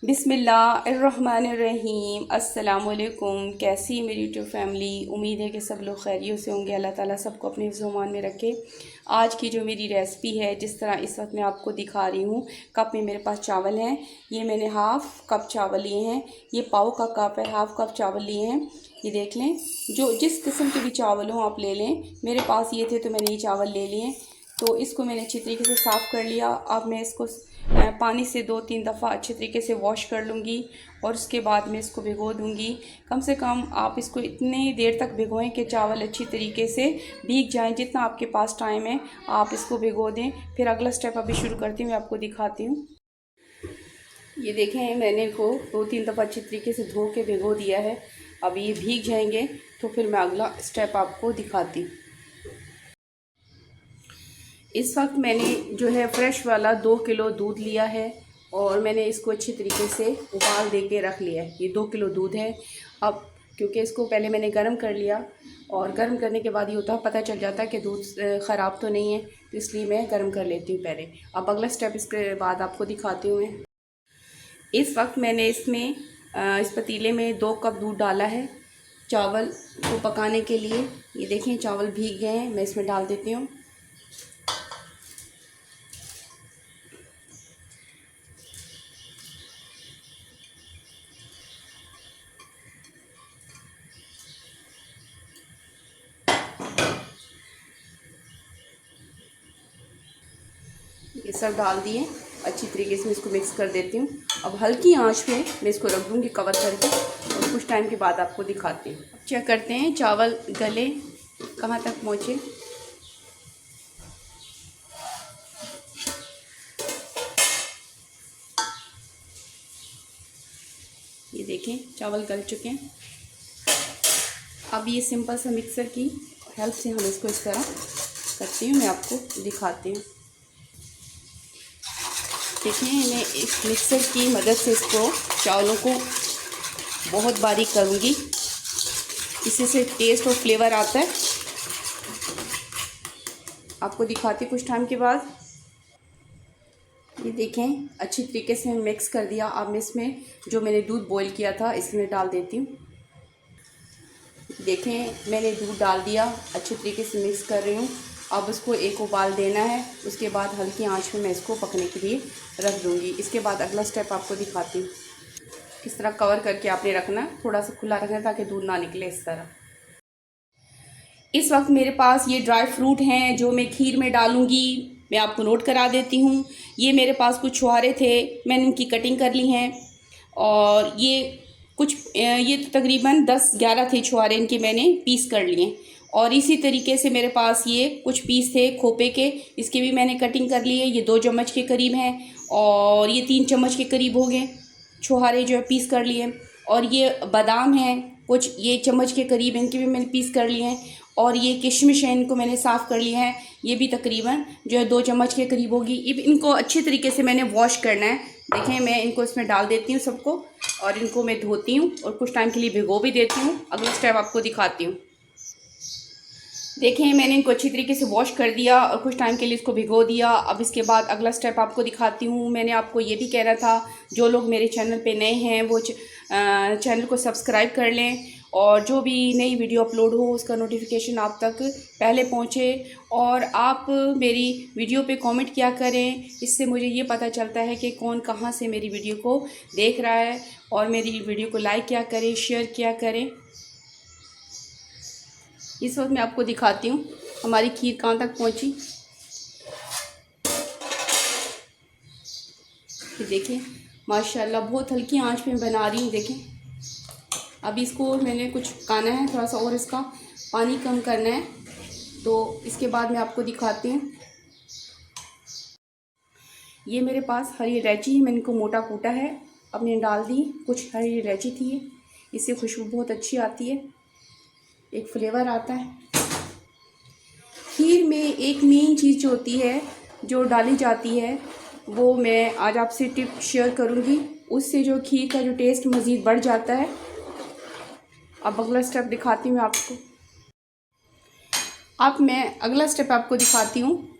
बिस्मिल्लाहिर्रहमानिर्रहीम। अस्सलामुअलैकुम। कैसी मेरी यूट्यूब फैमिली, उम्मीद है कि सब लोग खैरियत से होंगे। अल्लाह ताला सबको अपने ज़ुमान में रखे। आज की जो मेरी रेसिपी है, जिस तरह इस वक्त मैं आपको दिखा रही हूँ, कप में मेरे पास चावल हैं। ये मैंने हाफ़ कप चावल लिए हैं। ये पाव का कप है, हाफ़ कप चावल लिए हैं। ये देख लें, जो जिस किस्म के भी चावल हों आप ले लें। मेरे पास ये थे तो मैंने ये चावल ले लिए। तो इसको मैंने अच्छी तरीके से साफ़ कर लिया। अब मैं इसको पानी से 2-3 दफ़ा अच्छे तरीके से वॉश कर लूँगी और उसके बाद मैं इसको भिगो दूँगी। कम से कम आप इसको इतनी देर तक भिगोएं कि चावल अच्छी तरीके से भीग जाएं। जितना आपके पास टाइम है आप इसको भिगो दें। फिर अगला स्टेप अभी शुरू करती हूँ, मैं आपको दिखाती हूँ। ये देखें, मैंने इनको 2-3 दफ़ा अच्छी तरीके से धो के भिगो दिया है। अब ये भीग जाएंगे तो फिर मैं अगला स्टेप आपको दिखाती हूँ। इस वक्त मैंने जो है फ्रेश वाला 2 किलो दूध लिया है और मैंने इसको अच्छी तरीके से उबाल दे के रख लिया है। ये 2 किलो दूध है। अब क्योंकि इसको पहले मैंने गर्म कर लिया और गर्म करने के बाद ये होता है, पता चल जाता है कि दूध ख़राब तो नहीं है, तो इसलिए मैं गर्म कर लेती हूँ पहले। अब अगला स्टेप इसके बाद आपको दिखाती हूँ मैं। इस वक्त मैंने इसमें इस पतीले में 2 कप दूध डाला है चावल को पकाने के लिए। ये देखें, चावल भीग गए हैं, मैं इसमें डाल देती हूँ। ये सब डाल दिए, अच्छी तरीके से इसको मिक्स कर देती हूँ। अब हल्की आंच पे मैं इसको रख दूँगी कवर करके और कुछ टाइम के बाद आपको दिखाती हूँ। अब चेक करते हैं चावल गले कहाँ तक पहुँचे। ये देखें, चावल गल चुके हैं। अब ये सिंपल सा मिक्सर की हेल्प से हम इसको इस तरह करती हूँ, मैं आपको दिखाती हूँ। देखिए, मैं इस मिक्सर की मदद से इसको चावलों को बहुत बारीक करूँगी, इससे से टेस्ट और फ्लेवर आता है। आपको दिखाती कुछ टाइम के बाद। ये देखें, अच्छी तरीके से मिक्स कर दिया। अब मैं इसमें जो मैंने दूध बॉईल किया था इसमें डाल देती हूँ। देखें, मैंने दूध डाल दिया, अच्छी तरीके से मिक्स कर रही हूँ। अब इसको एक उबाल देना है, उसके बाद हल्की आंच में मैं इसको पकने के लिए रख दूँगी। इसके बाद अगला स्टेप आपको दिखाती हूँ। किस तरह कवर करके आपने रखना, थोड़ा सा खुला रखना ताकि दूध ना निकले। इस तरह इस वक्त मेरे पास ये ड्राई फ्रूट हैं जो मैं खीर में डालूँगी। मैं आपको नोट करा देती हूँ। ये मेरे पास कुछ छुहारे थे, मैंने इनकी कटिंग कर ली हैं। और ये तकरीबन 10-11 थे छुहारे, इनके मैंने पीस कर लिए। और इसी तरीके से मेरे पास ये कुछ पीस थे खोपे के, इसके भी मैंने कटिंग कर लिए। ये 2 चम्मच के करीब हैं और ये 3 चम्मच के करीब हो गए छुहारे जो है पीस कर लिए। और ये बादाम हैं कुछ, ये चम्मच के करीब, इनके भी मैंने पीस कर लिए हैं। और ये किशमिश है, इनको मैंने साफ़ कर लिया है। ये भी तकरीबन जो है 2 चम्मच के करीब होगी। इनको अच्छे तरीके से मैंने वॉश करना है। देखें, मैं इनको इसमें डाल देती हूँ सबको और इनको मैं धोती हूँ और कुछ टाइम के लिए भिगो भी देती हूँ। अगला स्टेप आपको दिखाती हूँ। देखें, मैंने इनको अच्छी तरीके से वॉश कर दिया और कुछ टाइम के लिए इसको भिगो दिया। अब इसके बाद अगला स्टेप आपको दिखाती हूँ। मैंने आपको ये भी कहना था, जो लोग मेरे चैनल पे नए हैं वो चैनल को सब्सक्राइब कर लें और जो भी नई वीडियो अपलोड हो उसका नोटिफिकेशन आप तक पहले पहुँचे। और आप मेरी वीडियो पे कमेंट किया करें, इससे मुझे ये पता चलता है कि कौन कहाँ से मेरी वीडियो को देख रहा है। और मेरी वीडियो को लाइक किया करें, शेयर किया करें। इस वक्त मैं आपको दिखाती हूँ हमारी खीर कहाँ तक पहुँची। देखिए, माशाल्लाह बहुत हल्की आंच में बना रही हूँ। देखें, अब इसको मैंने कुछ पकाना है, थोड़ा सा और इसका पानी कम करना है, तो इसके बाद मैं आपको दिखाती हूँ। ये मेरे पास हरी इलायची है, मैंने इनको मोटा कूटा है, अब मैंने डाल दी। कुछ हरी इलायची थी, इससे खुशबू बहुत अच्छी आती है, एक फ्लेवर आता है। खीर में एक मेन चीज़ जो होती है, जो डाली जाती है, वो मैं आज आपसे टिप शेयर करूँगी। उससे जो खीर का जो टेस्ट मज़ीद बढ़ जाता है। अब अगला स्टेप दिखाती हूँ आपको। अब मैं अगला स्टेप आपको दिखाती हूँ।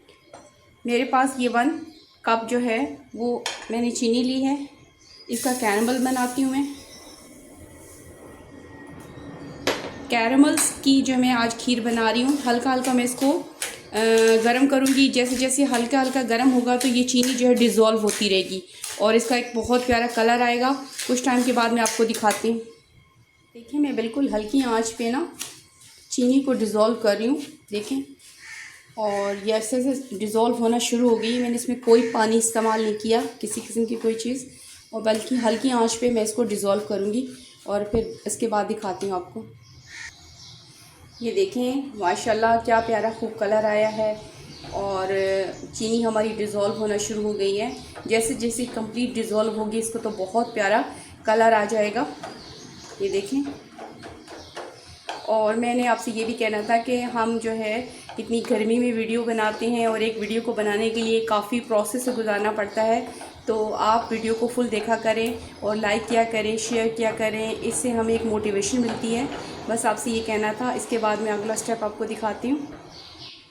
मेरे पास ये 1 कप जो है वो मैंने चीनी ली है इसका कैरमल बनाती हूँ मैं। कैरमल्स की जो मैं आज खीर बना रही हूँ, हल्का हल्का मैं इसको गरम करूँगी। जैसे जैसे हल्का हल्का गरम होगा तो ये चीनी जो है डिज़ोल्व होती रहेगी और इसका एक बहुत प्यारा कलर आएगा। कुछ टाइम के बाद मैं आपको दिखाती हूँ। देखिए मैं बिल्कुल हल्की आंच पे ना चीनी को डिज़ोल्व कर रही हूँ, देखें। और ये ऐसे ऐसे डिज़ोल्व होना शुरू हो गई। मैंने इसमें कोई पानी इस्तेमाल नहीं किया, किसी किस्म की कोई चीज़, और बल्कि हल्की आंच पे मैं इसको डिज़ोल्व करूँगी और फिर इसके बाद दिखाती हूँ आपको। ये देखें माशाल्लाह क्या प्यारा खूब कलर आया है और चीनी हमारी डिज़ोल्व होना शुरू हो गई है। जैसे जैसे कंप्लीट डिज़ोल्व होगी इसको तो बहुत प्यारा कलर आ जाएगा, ये देखें। और मैंने आपसे ये भी कहना था कि हम जो है इतनी गर्मी में वीडियो बनाते हैं और एक वीडियो को बनाने के लिए काफ़ी प्रोसेस से गुजारना पड़ता है, तो आप वीडियो को फुल देखा करें और लाइक किया करें, शेयर किया करें, इससे हमें एक मोटिवेशन मिलती है। बस आपसे ये कहना था। इसके बाद मैं अगला स्टेप आपको दिखाती हूँ।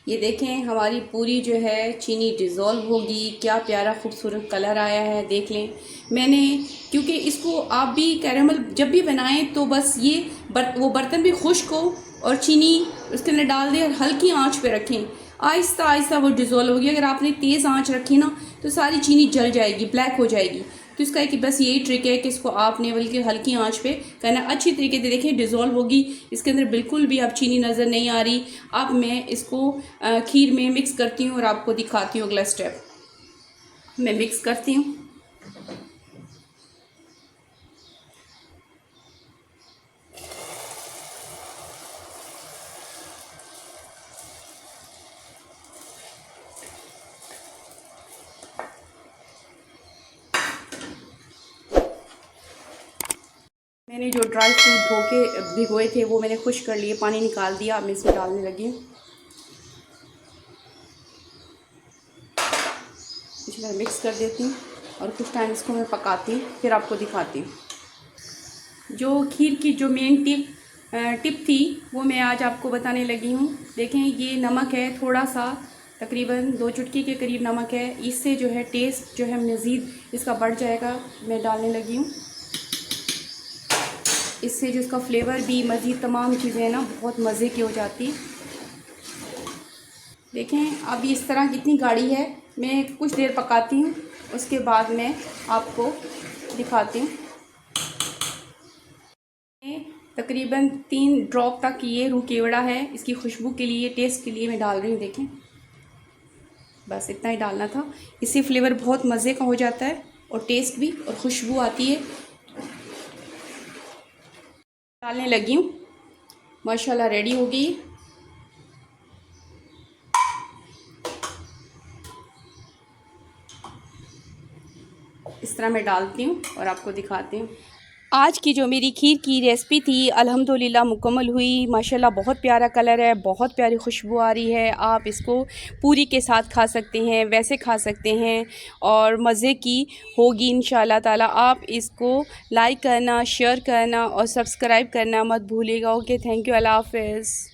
ये देखें हमारी पूरी जो है चीनी डिज़ोल्व होगी, क्या प्यारा खूबसूरत कलर आया है, देख लें। मैंने क्योंकि इसको आप भी कैरेमल जब भी बनाएं तो बस ये वो बर्तन भी खुश्क हो और चीनी उसके अंदर डाल दें और हल्की आंच पे रखें। आहिस्ता आहिस्ता वो डिज़ोल्व होगी। अगर आपने तेज़ आंच रखी ना तो सारी चीनी जल जाएगी, ब्लैक हो जाएगी। तो इसका एक बस यही ट्रिक है कि इसको आपने बल्कि हल्की आंच पे करना। अच्छी तरीके से देखिए डिज़ोल्व होगी, इसके अंदर बिल्कुल भी अब चीनी नज़र नहीं आ रही। अब मैं इसको खीर में मिक्स करती हूँ और आपको दिखाती हूँ अगला स्टेप। मैं मिक्स करती हूँ। मैंने जो ड्राई फ्रूट धो के भिगोए थे वो मैंने खुश कर लिए, पानी निकाल दिया। अब मैं इसमें डालने लगी हूँ। इसी तरह मिक्स कर देती हूँ और कुछ टाइम इसको मैं पकाती हूँ, फिर आपको दिखाती हूँ। जो खीर की जो मेन टिप थी वो मैं आज आपको बताने लगी हूँ। देखें ये नमक है, थोड़ा सा तकरीबन 2 चुटकी के करीब नमक है। इससे जो है टेस्ट जो है मज़ीद इसका बढ़ जाएगा। मैं डालने लगी हूँ। इससे जो इसका फ्लेवर भी मज़ीद तमाम चीज़ें ना बहुत मज़े की हो जाती। देखें अब इस तरह कितनी गाढ़ी है। मैं कुछ देर पकाती हूँ, उसके बाद मैं आपको दिखाती हूँ। तकरीबन 3 ड्रॉप तक ये रूह केवड़ा है, इसकी खुशबू के लिए, टेस्ट के लिए मैं डाल रही हूँ। देखें बस इतना ही डालना था। इससे फ्लेवर बहुत मज़े का हो जाता है और टेस्ट भी और खुशबू आती है। डालने लगी हूँ, माशाल्लाह रेडी हो गई। इस तरह मैं डालती हूँ और आपको दिखाती हूँ। आज की जो मेरी खीर की रेसिपी थी अल्हम्दुलिल्लाह मुकम्मल हुई। माशाल्लाह बहुत प्यारा कलर है, बहुत प्यारी खुशबू आ रही है। आप इसको पूरी के साथ खा सकते हैं, वैसे खा सकते हैं और मज़े की होगी इंशाल्लाह ताला। आप इसको लाइक करना, शेयर करना और सब्सक्राइब करना मत भूलिएगा। ओके, थैंक यू, अल्लाह हाफ़िज़।